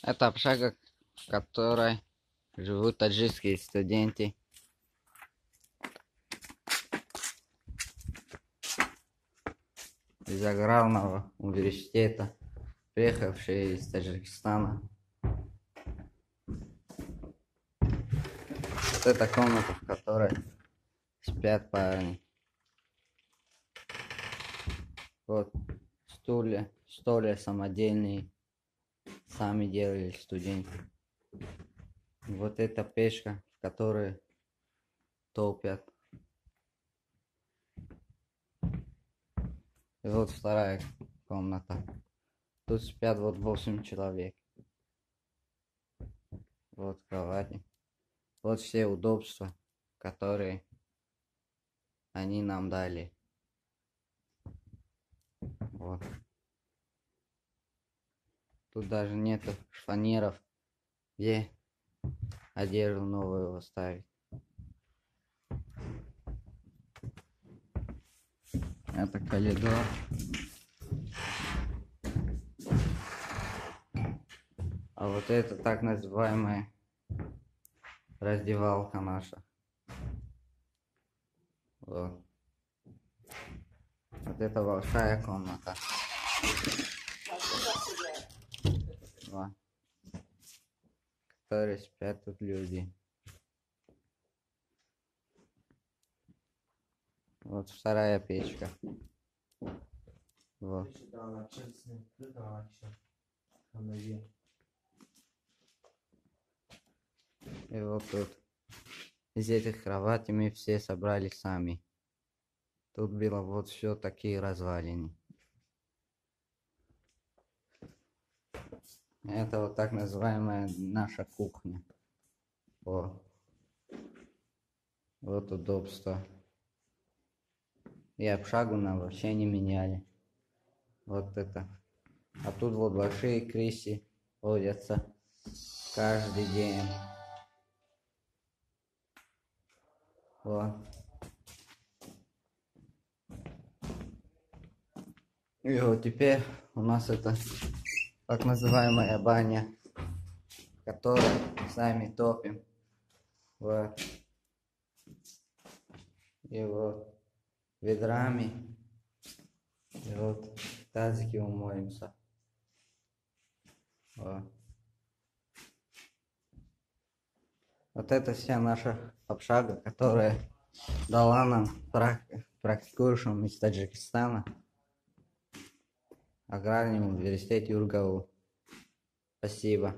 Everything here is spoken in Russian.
Это общага, в которой живут таджикские студенты. Из аграрного университета, приехавшие из Таджикистана. Вот эта комната, в которой спят парни. Вот стулья самодельные, сами делали студенты. Вот эта печка, в которой топят. И вот вторая комната. Тут спят вот 8 человек. Вот кровати. Вот все удобства, которые они нам дали. Вот. Тут даже нету шифонеров, где одежду новую оставить. Это коридор. А вот это так называемая раздевалка наша. Вот. Вот это большая комната. Вот. В которой спят тут люди. Вот вторая печка. Вот. И вот тут. Из этих кроватей мы все собрали сами. Тут было вот все такие развалины. Это вот так называемая наша кухня. Вот. Вот удобство. И общагу нам вообще не меняли. Вот это. А тут вот большие крысы водятся каждый день. Вот. И вот теперь у нас это так называемая баня, в которой сами топим. Вот. И вот ведрами. И вот тазики умоемся. Вот. Вот это вся наша общага, которая дала нам практикующим из Таджикистана аграрный университет Юргау. Спасибо.